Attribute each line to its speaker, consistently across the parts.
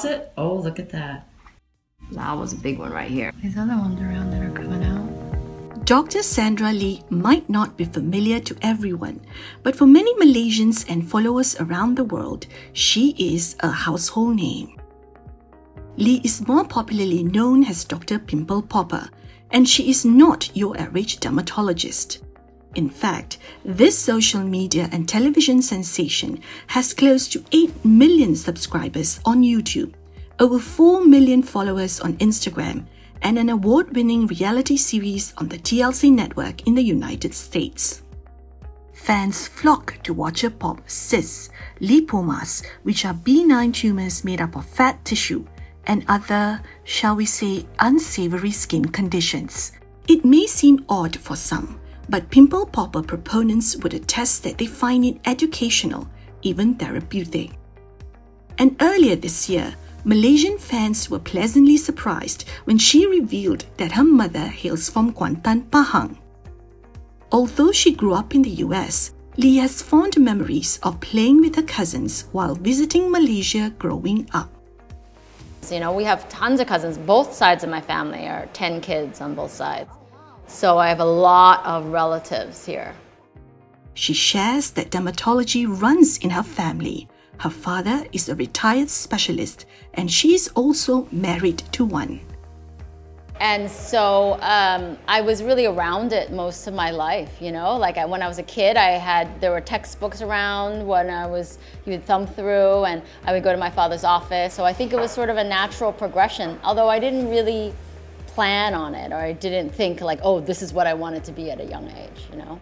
Speaker 1: it. Oh, look at that.
Speaker 2: That was a big one right here. These other ones around that are coming out.
Speaker 3: Dr. Sandra Lee might not be familiar to everyone, but for many Malaysians and followers around the world, she is a household name. Lee is more popularly known as Dr. Pimple Popper, and she is not your average dermatologist. In fact, this social media and television sensation has close to 8 million subscribers on YouTube, over 4 million followers on Instagram, and an award-winning reality series on the TLC network in the United States. Fans flock to watch her pop cysts, lipomas, which are benign tumors made up of fat tissue, and other, shall we say, unsavory skin conditions. It may seem odd for some, but pimple popper proponents would attest that they find it educational, even therapeutic. And earlier this year, Malaysian fans were pleasantly surprised when she revealed that her mother hails from Kuantan, Pahang. Although she grew up in the US, Lee has fond memories of playing with her cousins while visiting Malaysia growing up.
Speaker 2: You know, we have tons of cousins. Both sides of my family are 10 kids on both sides. So I have a lot of relatives here.
Speaker 3: She shares that dermatology runs in her family. Her father is a retired specialist and she is also married to one.
Speaker 2: And so I was really around it most of my life, you know, like when I was a kid, there were textbooks around when you would thumb through, and I would go to my father's office. So I think it was sort of a natural progression, although I didn't really plan on it, or I didn't think like, oh, this is what I wanted to be at a young age, you know.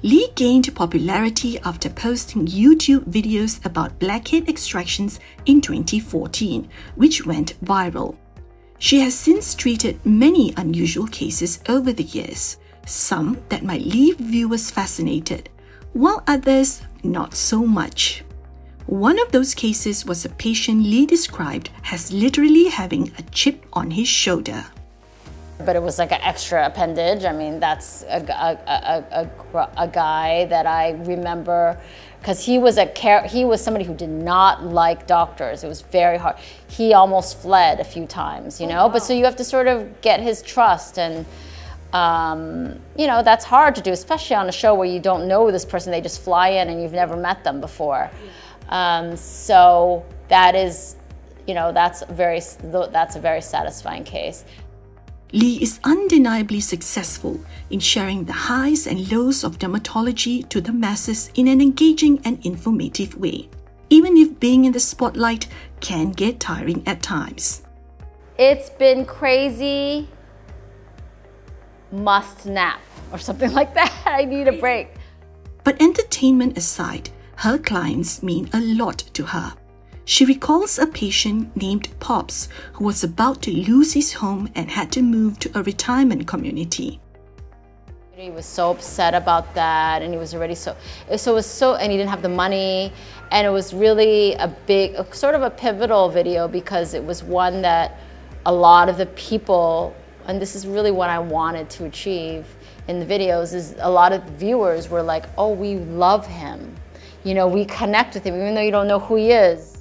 Speaker 3: Lee gained popularity after posting YouTube videos about blackhead extractions in 2014, which went viral. She has since treated many unusual cases over the years, some that might leave viewers fascinated, while others not so much. One of those cases was a patient Lee described as literally having a chip on his shoulder.
Speaker 2: But it was like an extra appendage. I mean, that's a guy that I remember because he was somebody who did not like doctors. It was very hard. He almost fled a few times, you know. Wow. But so you have to sort of get his trust, and you know, that's hard to do, especially on a show where you don't know this person. They just fly in and you've never met them before. So that is, you know, that's a very satisfying case.
Speaker 3: Lee is undeniably successful in sharing the highs and lows of dermatology to the masses in an engaging and informative way, even if being in the spotlight can get tiring at times.
Speaker 2: It's been crazy. Must nap or something like that. I need a break.
Speaker 3: But entertainment aside, her clients mean a lot to her. She recalls a patient named Pops who was about to lose his home and had to move to a retirement community.
Speaker 2: He was so upset about that, and he was already and he didn't have the money, and it was really sort of a pivotal video because it was one that a lot of the people, and this is really what I wanted to achieve in the videos, is a lot of viewers were like, oh, we love him. You know, we connect with him even though you don't know who he is.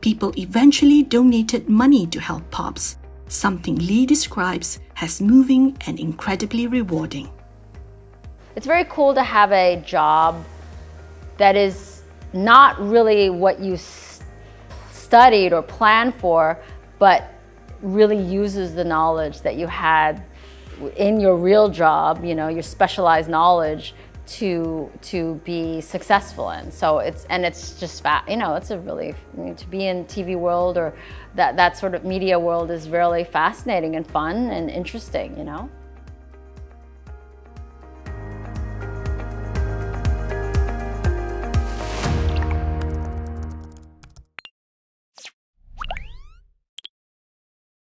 Speaker 3: People eventually donated money to help Pops, something Lee describes as moving and incredibly rewarding.
Speaker 2: It's very cool to have a job that is not really what you studied or planned for, but really uses the knowledge that you had in your real job, you know, your specialized knowledge to be successful in. So it's just you know, it's a really, to be in TV world or that sort of media world is really fascinating and fun and interesting, you know.